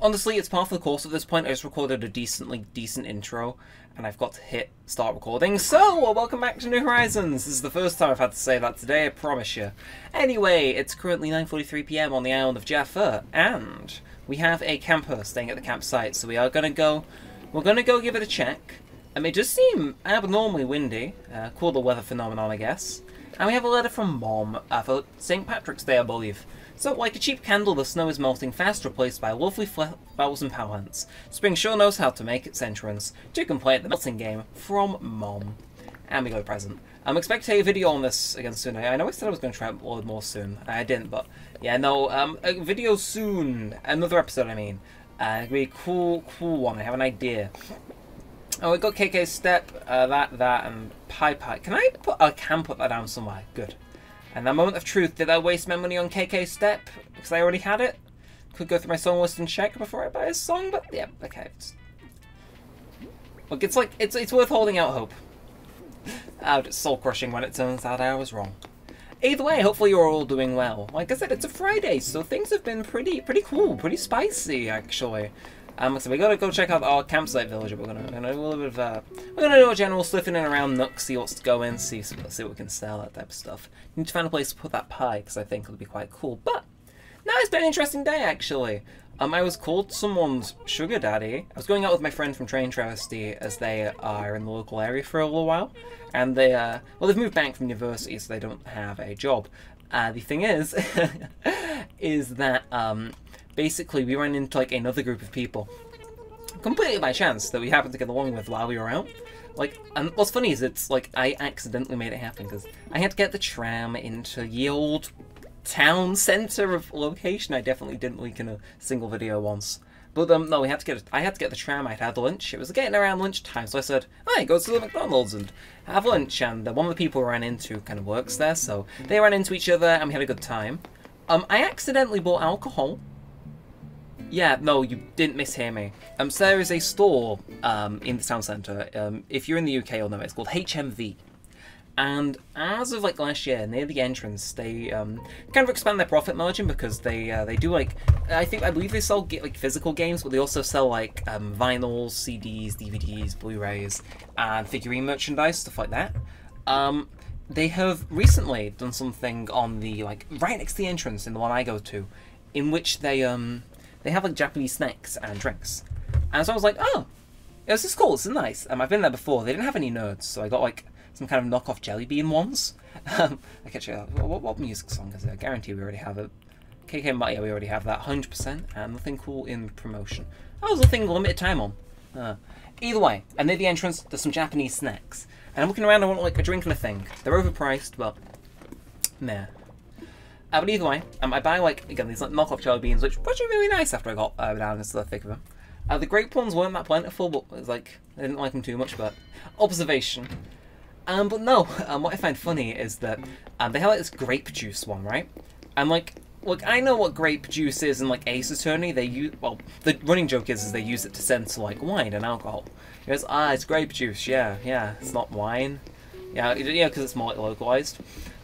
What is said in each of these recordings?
Honestly, it's part of the course at this point. I just recorded a decent intro, and I've got to hit start recording. So, welcome back to New Horizons! This is the first time I've had to say that today, I promise you. Anyway, it's currently 9:43 PM on the island of Jaffa, and we have a camper staying at the campsite, so we're gonna go give it a check. It does seem abnormally windy, cooler weather phenomenon, I guess. And we have a letter from Mom for St. Patrick's Day, I believe. So, like a cheap candle, the snow is melting fast, replaced by lovely flowers and palette. Spring sure knows how to make its entrance. Do complete the melting game from Mom. And we got a present. I'm expecting a video on this again soon. I know I said I was going to try to upload more soon. I didn't, but yeah, no, a video soon. Another episode, I mean. It'll be a cool one. I have an idea. Oh, we got KK Step, that, and Pie. Can I put that down somewhere. Good. And that moment of truth, did I waste my money on KK Step? Because I already had it? Could go through my song list and check before I buy a song, but yeah, okay. Look, it's worth holding out hope. It's soul crushing when it turns out I was wrong. Either way, hopefully you're all doing well. Like I said, it's a Friday, so things have been pretty cool, pretty spicy actually. So we gotta go check out our campsite village. We're gonna do a little bit of we're gonna do a general sniffing around Nooks, see what's going, see what we can sell, that type of stuff. Need to find a place to put that pie because I think it'll be quite cool. But no, it's been an interesting day actually. I was called someone's sugar daddy. I was going out with my friend from Train Travesty as they are in the local area for a little while, and they well, they've moved back from university, so they don't have a job. The thing is, is that basically we ran into like another group of people, completely by chance, that we happened to get along with while we were out. Like, and what's funny is it's like I accidentally made it happen because I had to get the tram into the old town centre of location. I definitely didn't leak in a single video once. But no, I had to get the tram. I'd had lunch. It was getting around lunchtime, so I said, "Hey, go to the McDonald's and have lunch." And one of the people we ran into kind of works there, so they ran into each other and we had a good time. I accidentally bought alcohol. Yeah, no, you didn't mishear me. So there is a store in the town centre. If you're in the UK, you'll know it. It's called HMV. And as of like last year, near the entrance, they kind of expand their profit margin because they do like I believe they sell like physical games, but they also sell like vinyls, CDs, DVDs, Blu-rays, and figurine merchandise, stuff like that. They have recently done something on the like right next to the entrance in the one I go to, in which they have like Japanese snacks and drinks, and so I was like, oh, this is cool, this is nice. I've been there before. They didn't have any nerds, so I got like some kind of knockoff Jelly Bean ones. I can check out what music song is it? I guarantee we already have it. KK, yeah, we already have that 100%, and nothing cool in promotion. That was a thing limited time on. Either way, and near the entrance, there's some Japanese snacks, and I'm looking around. I want like a drink and a thing. They're overpriced, but nah. But either way, I buy like again these like knockoff Jelly Beans, which are really nice after I got down into the thick of them. The Grape ones weren't that plentiful, but it was like I didn't like them too much. But observation. But no, what I find funny is that they have like this grape juice one, right? And like, look, I know what grape juice is in like Ace Attorney. They use, well, the running joke is they use it to censor like wine and alcohol. It goes, it's grape juice, yeah, it's not wine. Yeah, because it's more like localized.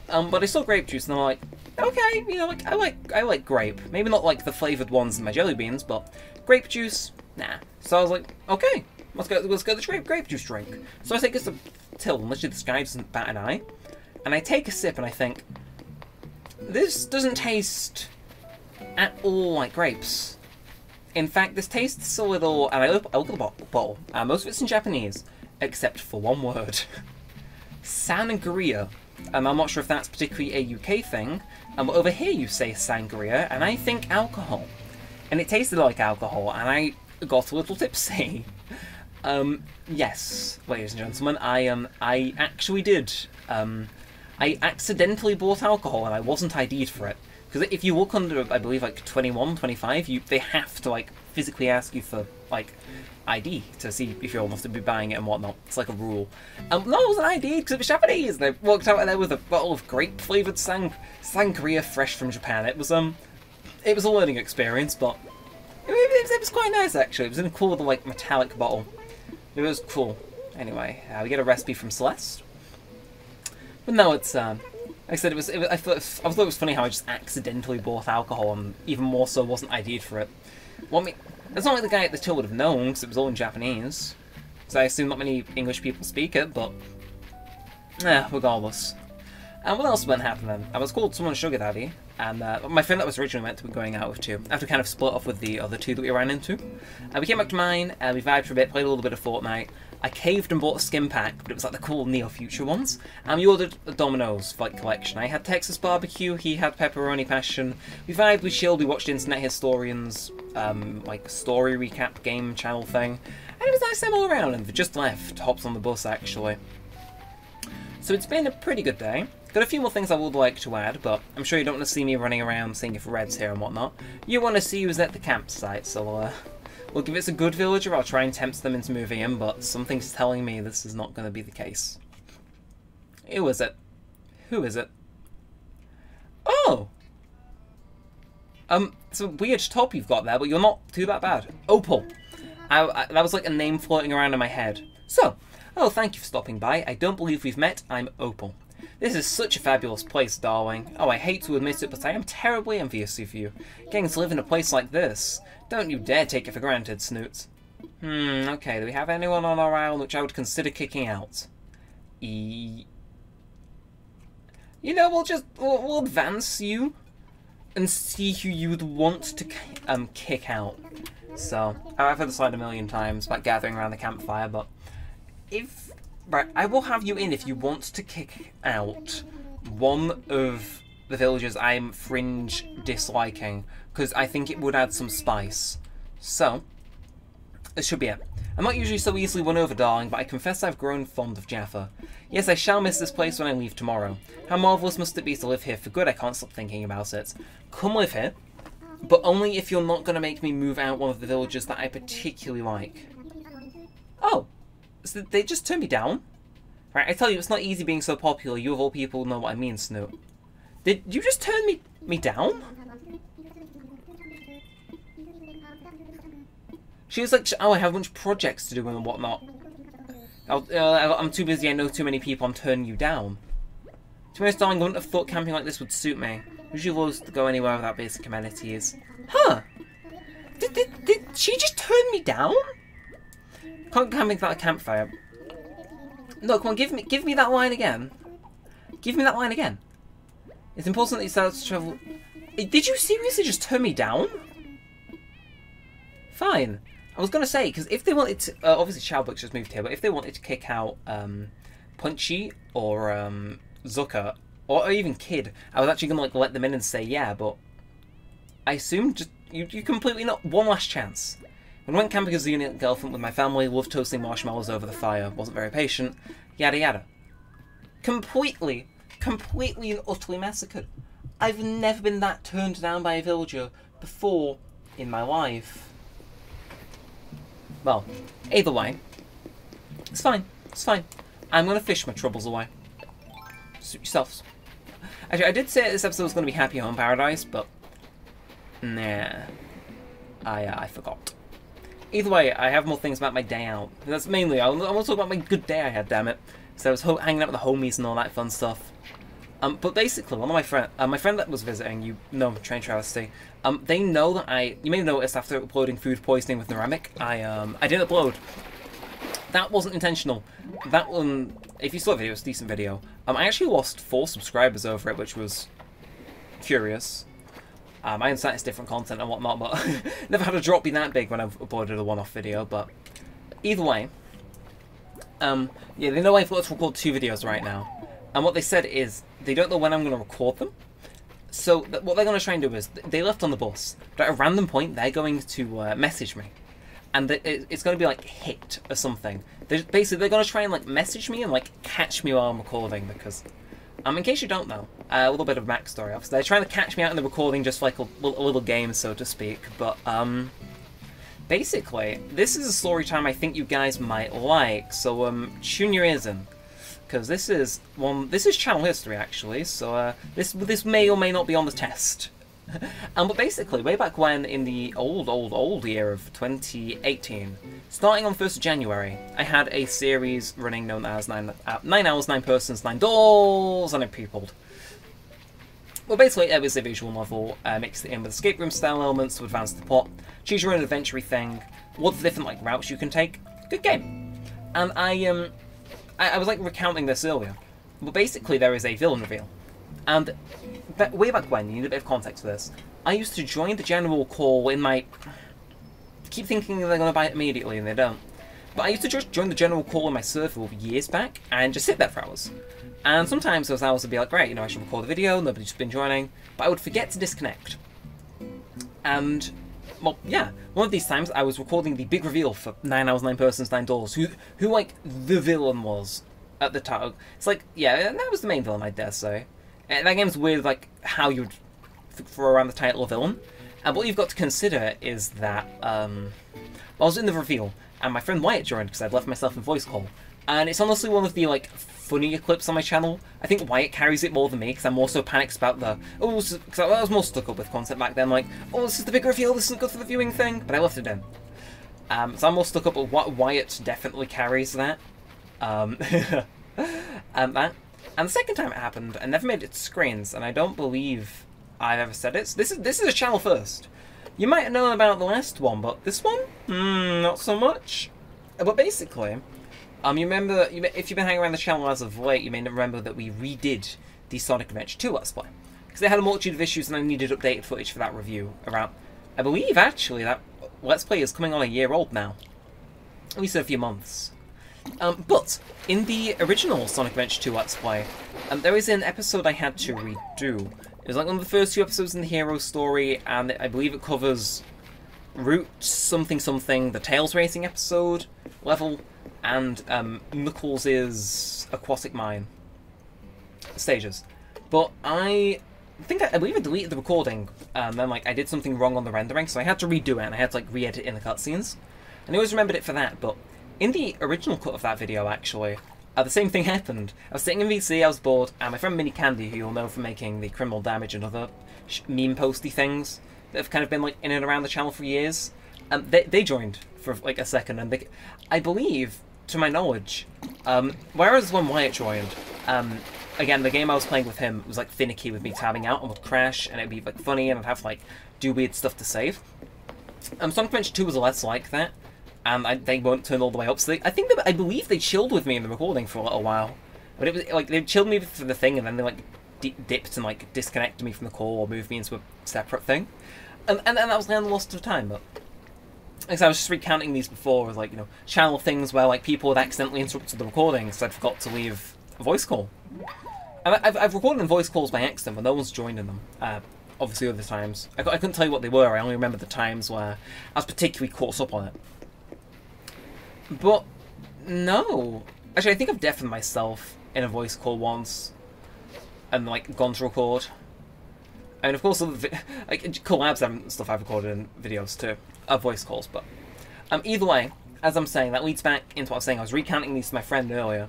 But I saw grape juice and I'm like, okay, you know, like I like grape. Maybe not like the flavored ones in my Jelly Beans, but grape juice, nah. So I was like, okay, let's go the grape juice drink. So I take this till, literally this guy doesn't bat an eye, and I take a sip and I think, this doesn't taste at all like grapes. In fact, this tastes a little, and I look at the bottle, most of it's in Japanese, except for one word. Sangria. I'm not sure if that's particularly a UK thing, but over here you say sangria, and I think alcohol. And it tasted like alcohol, and I got a little tipsy. Yes, ladies and gentlemen, I actually did. I accidentally bought alcohol and I wasn't ID'd for it. Because if you look under, I believe, like 21, 25, they have to, like, physically ask you for, like, ID to see if you're old enough to be buying it and whatnot. It's like a rule. No, I wasn't ID'd because it was Japanese, and I walked out of there with a bottle of grape-flavoured sangria fresh from Japan. It was a learning experience, but it was quite nice, actually. It was in a cool little, like, metallic bottle. It was cool. Anyway, we get a recipe from Celeste. But no, it's, like I said, I thought it was funny how I just accidentally bought alcohol and even more so wasn't ID'd for it. Well, I mean, it's not like the guy at the till would have known, because it was all in Japanese. So I assume not many English people speak it, but... regardless. And what else been happening? I was called someone's sugar daddy, and my friend that was originally meant to be going out with too, after kind of split off with the other two that we ran into. We came back to mine, we vibed for a bit, played a little bit of Fortnite. I caved and bought a skin pack, but it was like the cool Neo Future ones. And we ordered a Domino's for, like, collection. I had Texas barbecue, he had pepperoni passion. We vibed, we chilled, we watched Internet Historians, like, story recap game channel thing. And it was nice time all around, and we just left, hopped on the bus actually. So it's been a pretty good day. Got a few more things I would like to add, but I'm sure you don't want to see me running around seeing if Red's here and whatnot. You want to see who's at the campsite, so we'll give it a good villager. I'll try and tempt them into moving in, but something's telling me this is not going to be the case. Who is it? Who is it? Oh! It's a weird top you've got there, but you're not too that bad. Opal. That was like a name floating around in my head. So, oh, thank you for stopping by. I don't believe we've met. I'm Opal. This is such a fabulous place, darling. Oh, I hate to admit it, but I am terribly envious of you. Getting to live in a place like this. Don't you dare take it for granted, Snoot. Okay, do we have anyone on our island which I would consider kicking out? You know, we'll advance you and see who you would want to kick out. So, I've heard this line a million times about gathering around the campfire, but right, I will have you in if you want to kick out one of the villagers I'm fringe disliking, because I think it would add some spice. So, this should be it. I'm not usually so easily won over, darling, but I confess I've grown fond of Jaffa. Yes, I shall miss this place when I leave tomorrow. How marvellous must it be to live here for good, I can't stop thinking about it. Come live here, but only if you're not going to make me move out one of the villagers that I particularly like. Oh, so they just turned me down? Right, I tell you, it's not easy being so popular. You of all people know what I mean, Snoot. Did you just turn me down? She was like, oh, I have a bunch of projects to do and whatnot. I'm too busy, I know too many people, I'm turning you down. To be honest, darling, I wouldn't have thought camping like this would suit me. Usually loves to go anywhere without basic amenities. Huh? Did she just turn me down? Can't camping without a campfire. No, come on, give me that line again. Give me that line again. It's important that you start to travel... Did you seriously just turn me down? Fine. I was going to say, because if they wanted to... obviously, Chowbuck's just moved here, but if they wanted to kick out Punchy or Zucker, or even Kid, I was actually going to like let them in and say yeah, but I assumed just you completely not... One last chance. When I went camping as a unit girlfriend with my family, loved toasting marshmallows over the fire, wasn't very patient, yada yada. Completely and utterly massacred. I've never been that turned down by a villager before in my life. Well, either way, it's fine, it's fine. I'm going to fish my troubles away. Suit yourselves. Actually, I did say this episode was going to be Happy Home Paradise, but nah, I forgot. Either way, I have more things about my day out. That's mainly, I want to talk about my good day I had, damn it. So I was hanging out with the homies and all that fun stuff. But basically, one of my friend that was visiting, you know, Train Travesty, they know that you may have noticed after uploading Food Poisoning with Neremik, I didn't upload. That wasn't intentional. That one, if you saw the video, it's a decent video. I actually lost 4 subscribers over it, which was curious. I understand it's different content and whatnot, but never had a drop be that big when I've uploaded a one-off video, but either way, yeah, they know I've got to record 2 videos right now, and what they said is, they don't know when I'm going to record them, so what they're going to try and do is, they left on the bus, but at a random point, they're going to message me, and it's going to be like hit or something. Basically, they're going to try and like message me and like catch me while I'm recording, because... in case you don't know, a little bit of backstory. Obviously, they're trying to catch me out in the recording just like a little game, so to speak. But, basically, this is a story time I think you guys might like, so, tune your ears in. Because this is channel history, actually, so, this may or may not be on the test. But basically, way back when, in the old year of 2018, starting on 1st of January, I had a series running known as 9 Hours, 9 Persons, 9 Dolls, and it peopled. Well, basically, it was a visual novel, mixed it in with escape room style elements to advance the plot, choose your own adventure thing, lots of different like routes you can take. Good game. And I was like recounting this earlier, but basically there is a villain reveal, and way back when, you need a bit of context for this. I used to join the general call in my. Keep thinking they're gonna buy it immediately, and they don't. But I used to just join the general call in my server years back and just sit there for hours. And sometimes those hours would be like, great, you know, I should record a video, nobody's been joining, but I would forget to disconnect. And, well, yeah, one of these times I was recording the big reveal for 9 Hours, 9 Persons, 9 Doors, who like, the villain was at the time. It's like, yeah, that was the main villain, I dare say. And that game's weird, like, how you'd throw around the title of villain. And what you've got to consider is that, I was in the reveal, and my friend Wyatt joined because I'd left myself in voice call. And it's honestly one of the, like, funnier clips on my channel. I think Wyatt carries it more than me, because I'm more so panicked about the... Oh, because I was more stuck up with content back then, like, oh, this is the big reveal, this isn't good for the viewing thing, but I left it in. So I'm more stuck up with what Wyatt definitely carries that. And the second time it happened, I never made it to screens, and I don't believe I've ever said it. This is a channel first. You might have known about the last one, but this one? Not so much. But basically... you remember, if you've been hanging around the channel as of late, you may remember that we redid the Sonic Adventure 2 Let's Play. Because they had a multitude of issues and I needed updated footage for that review around... I believe, actually, that Let's Play is coming on a year old now. At least a few months. But, in the original Sonic Adventure 2 Let's Play, there is an episode I had to redo. It was like one of the first 2 episodes in the hero story, and I believe it covers Route something something, the Tails Racing episode, level... and Knuckles' Aquatic Mine stages. But I believe I deleted the recording, and then like I did something wrong on the rendering, so I had to redo it, and I had to like re-edit in the cutscenes. And I always remembered it for that, but in the original cut of that video, actually, the same thing happened. I was sitting in VC, I was bored, and my friend Mini Candy, who you'll know from making the Criminal Damage and other meme posty things that have kind of been like in and around the channel for years, they joined for like a second, and I believe, to my knowledge, whereas when Wyatt joined, again, the game I was playing with him was like finicky with me tabbing out and would crash, and it'd be like funny, and I'd have to like do weird stuff to save. Sonic Adventure 2 was less like that, and they won't turn all the way up. So I believe they chilled with me in the recording for a little while, but it was like they chilled me for the thing, and then they like dipped and like disconnected me from the call or moved me into a separate thing, and that was the lost of time, but. Because I was just recounting these before, with like, you know, channel things where like people had accidentally interrupted the recording, so I'd forgot to leave a voice call. And I've recorded in voice calls by accident, but no one's joined in them. Obviously, other times I couldn't tell you what they were. I only remember the times where I was particularly caught up on it. But no, actually, I think I've deafened myself in a voice call once, and like gone to record. I mean, of course, like collabs and stuff I've recorded in videos too, voice calls. But either way, as I'm saying, that leads back into what I was saying. I was recounting these to my friend earlier.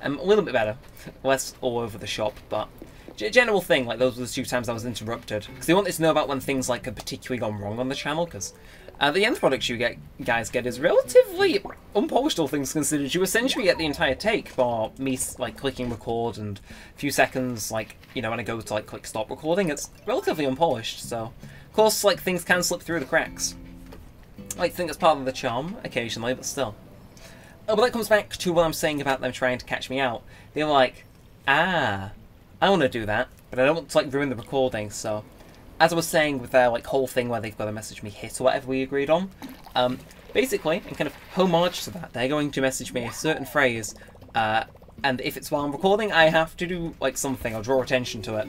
A little bit better, less all over the shop, but general thing. Like those were the 2 times I was interrupted because they wanted to know about when things like had particularly gone wrong on the channel. Because the end product you guys get is relatively unpolished, all things considered. You essentially get the entire take for me like clicking record and a few seconds, like, you know, when I go to like click stop recording, it's relatively unpolished. So of course, like, things can slip through the cracks. I think that's part of the charm occasionally, but still. Oh, but that comes back to what I'm saying about them trying to catch me out. They're like, I want to do that, but I don't want to like ruin the recording. So as I was saying with their like whole thing where they've got to message me hit or whatever we agreed on, basically, in kind of homage to that, they're going to message me a certain phrase, and if it's while I'm recording, I have to do like something or draw attention to it.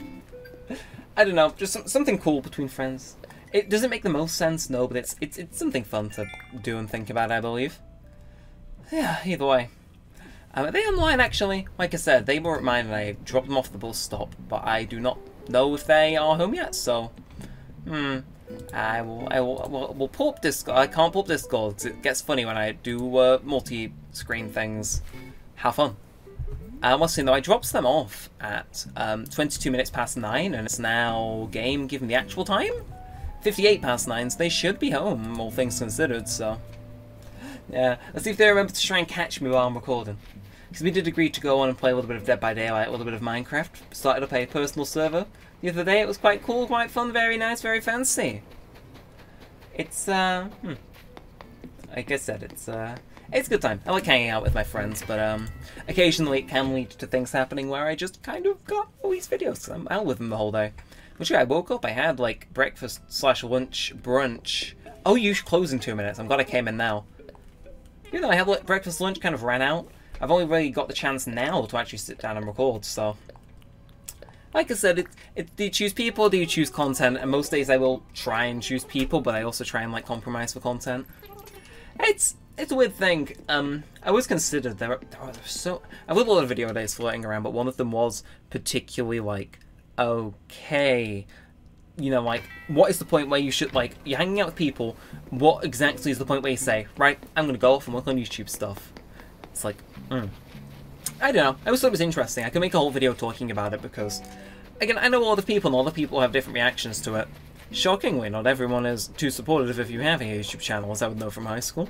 I don't know, just something cool between friends. It doesn't make the most sense, no, but it's something fun to do and think about, I believe. Yeah, either way. Are they online, actually? Like I said, they were at mine and I dropped them off the bus stop, but I do not know if they are home yet, so... I will pull up Discord. I can't pull up Discord because it gets funny when I do multi-screen things. Have fun. One thing though, I dropped them off at 22 minutes past 9, and it's now game given the actual time? 58 past 9, so they should be home, all things considered, so... Yeah, let's see if they remember to try and catch me while I'm recording. because we did agree to go on and play a little bit of Dead by Daylight, a little bit of Minecraft. Started up a personal server the other day. It was quite cool, quite fun, very nice, very fancy. It's, like I said, it's a good time. I like hanging out with my friends, but occasionally it can lead to things happening where I just kind of got all these videos, because I'm out with them the whole day. Which, yeah, I woke up, I had, like, breakfast / lunch, brunch. Oh, you should close in 2 minutes. I'm glad I came in now. You know, I had, like, breakfast, lunch kind of ran out. I've only really got the chance now to actually sit down and record, so... Like I said, do you choose people or do you choose content? And most days I will try and choose people, but I also try and, like, compromise for content. It's a weird thing. I always considered there are so... I've got a lot of video days floating around, but one of them was particularly, like, okay... You know, like, what is the point where you should, like, you're hanging out with people, what exactly is the point where you say, right, I'm gonna go off and work on YouTube stuff? It's like, I don't know. I always thought it was interesting. I could make a whole video talking about it because, again, I know a lot of people and a lot of people have different reactions to it. Shockingly, not everyone is too supportive if you have a YouTube channel, as I would know from high school.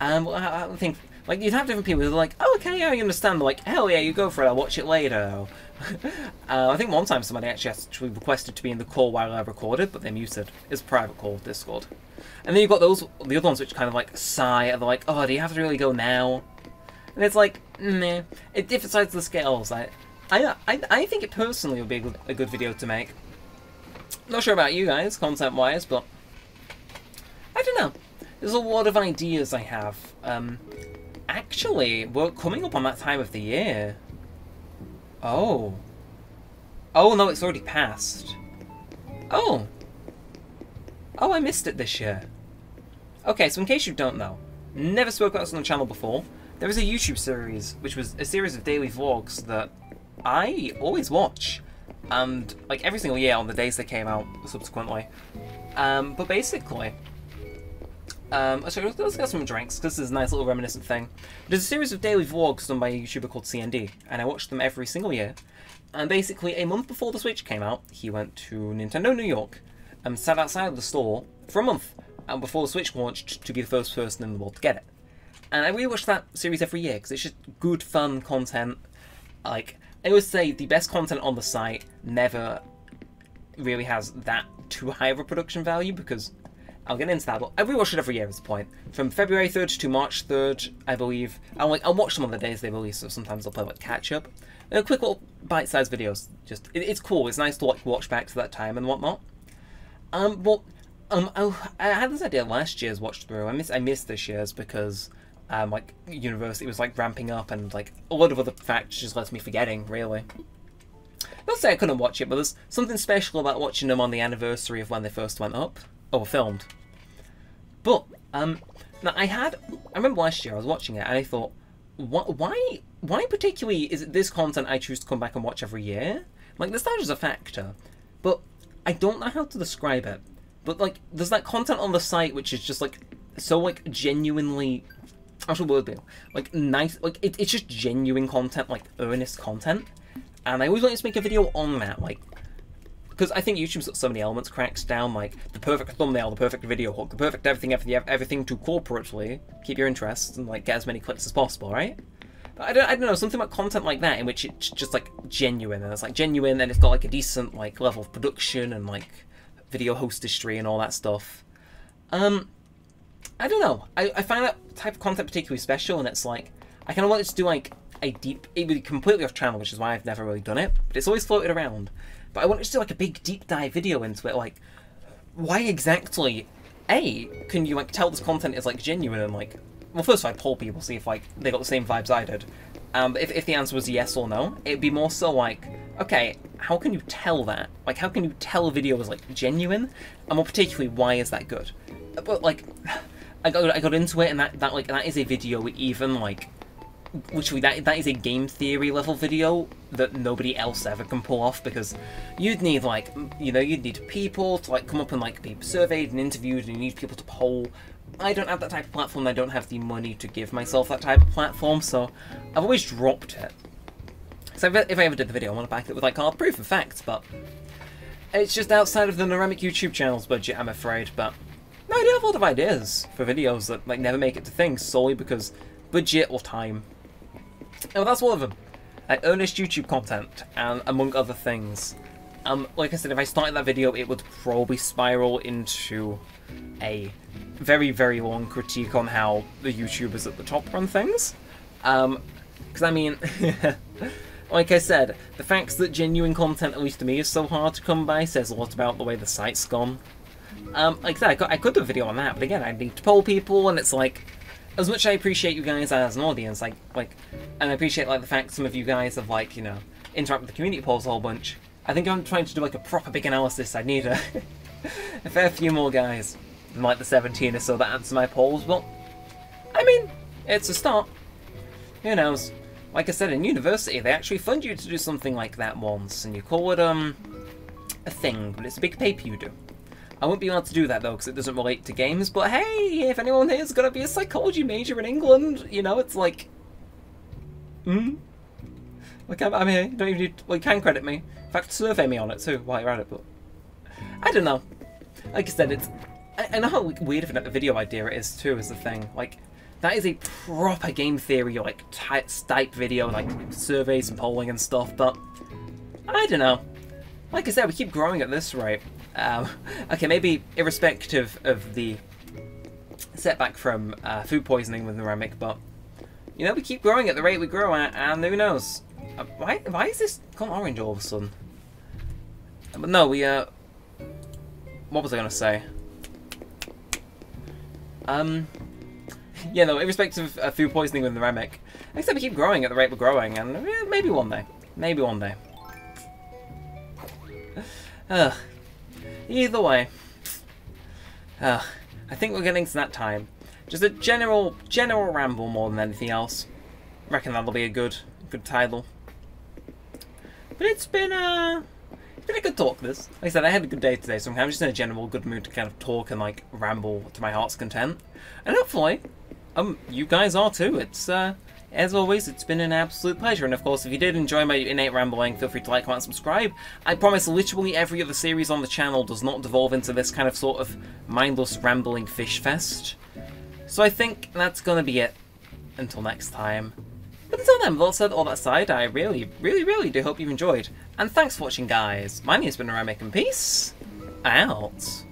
I think, like, you'd have different people who are like, oh, okay, yeah, I understand. They're like, hell yeah, you go for it, I'll watch it later. I think one time somebody actually requested to be in the call while I recorded, but they're muted. It's a private call, Discord. And then you've got the other ones which kind of like sigh, and they're like, oh, do you have to really go now? And it's like, meh. It different sides of the scales. I think it personally would be a good video to make. Not sure about you guys, content-wise, but I don't know. There's a lot of ideas I have. Actually, we're coming up on that time of the year. Oh. Oh, no, it's already passed. Oh. Oh, I missed it this year. Okay, so in case you don't know, never spoke about this on the channel before, there is a YouTube series, which was a series of daily vlogs that I always watch. And, like, every single year on the days they came out subsequently. But basically... sorry, let's get some drinks, because this is a nice little reminiscent thing. There's a series of daily vlogs done by a YouTuber called CND, and I watch them every single year. And basically, a month before the Switch came out, he went to Nintendo New York, and sat outside of the store for a month, and before the Switch launched, to be the first person in the world to get it. And I rewatch that series every year, because it's just good, fun content. Like, I always say, the best content on the site never really has that too high of a production value, because... I'll get into that, but I rewatch it every year at this point. From February 3rd to March 3rd, I believe. I'll watch them on the days they release, so sometimes I'll play like catch-up. Quick little bite-sized videos. Just it's cool. It's nice to like watch back to that time and whatnot. I had this idea last year's watch through. I missed this year's because like university was like ramping up and like a lot of other factors just left me forgetting. Really. Not to say I couldn't watch it, but there's something special about watching them on the anniversary of when they first went up. Or filmed. But, now I remember last year I was watching it and I thought, why particularly is it this content I choose to come back and watch every year? Like, nostalgia's a factor, but I don't know how to describe it. But, like, there's that content on the site which is just, like, so, like, genuinely, what's the word, like, nice, like, it's just genuine content, like, earnest content. And I always wanted to make a video on that, like, because I think YouTube's got so many elements cracked down, like the perfect thumbnail, the perfect video hook, the perfect everything to corporately keep your interest and like get as many clicks as possible, right? But I don't know, something about content like that in which it's just like genuine, and it's like genuine, and it's got like a decent like level of production and like video hostistry and all that stuff. I don't know. I find that type of content particularly special, and it's like I kind of wanted to do like a deep. It would be completely off channel, which is why I've never really done it. But it's always floated around. But I wanted to do like a big deep dive video into it, like why exactly, can you like tell this content is like genuine and like, well first I'd poll people, see if like they got the same vibes I did. If the answer was yes or no, it'd be more so like, okay, how can you tell that? Like how can you tell a video is like genuine? And more particularly, why is that good? But like, I got into it and that is a video even like, literally, that is a game theory level video that nobody else ever can pull off, because you'd need, like, you know, you'd need people to, like, come up and, like, be surveyed and interviewed, and you need people to poll. I don't have that type of platform, I don't have the money to give myself that type of platform, so I've always dropped it. So if I ever did the video, I want to back it with, like, hard proof and facts, but it's just outside of the Neremik YouTube channel's budget, I'm afraid, but no, I do have a lot of ideas for videos that, like, never make it to things, solely because budget or time. Oh, that's one of them. Earnest YouTube content, and among other things. Like I said, if I started that video, it would probably spiral into a very, very long critique on how the YouTubers at the top run things. Because, I mean, like I said, the fact that genuine content, at least to me, is so hard to come by says a lot about the way the site's gone. Like I said, I could do a video on that, but again, I need to poll people, and it's like, as much as I appreciate you guys as an audience, and I appreciate, like, the fact some of you guys have, like, you know, interact with the community polls a whole bunch, I think I'm trying to do, like, a proper big analysis. I need a fair few more guys than, like, the 17 or so that answer my polls, but, I mean, it's a start. Who knows? Like I said, in university, they actually fund you to do something like that once, and you call it, a thing, but it's a big paper you do. I won't be able to do that, though, because it doesn't relate to games, but hey, if anyone here is going to be a psychology major in England, you know, it's like... Like, I'm here, you don't even need... Well, you can credit me. In fact, survey me on it, too, while you're at it, but... I don't know. Like I said, it's... I know how weird of a video idea it is, too, is the thing. Like, that is a proper game theory, like, type video, like, surveys and polling and stuff, but... I don't know. Like I said, we keep growing at this rate. Okay, maybe irrespective of the setback from food poisoning with Neremik, but, you know, we keep growing at the rate we grow at, and who knows? Why is this gone orange all of a sudden? But no, we, what was I going to say? Yeah, no, irrespective of food poisoning with Neremik, except we keep growing at the rate we're growing, and maybe one day. Maybe one day. Either way, I think we're getting to that time. Just a general ramble more than anything else. Reckon that'll be a good title. But it's been a good talk. This, like I said, I had a good day today, so I'm just in a general good mood to kind of talk and like ramble to my heart's content. And hopefully, you guys are too. It's as always, it's been an absolute pleasure, and of course, if you did enjoy my innate rambling, feel free to like, comment, and subscribe. I promise literally every other series on the channel does not devolve into this kind of sort of mindless rambling fish fest. So I think that's gonna be it until next time. But until then, with all said, all that aside, I really, really, really do hope you've enjoyed. And thanks for watching, guys. My name's been Neremik, and peace out.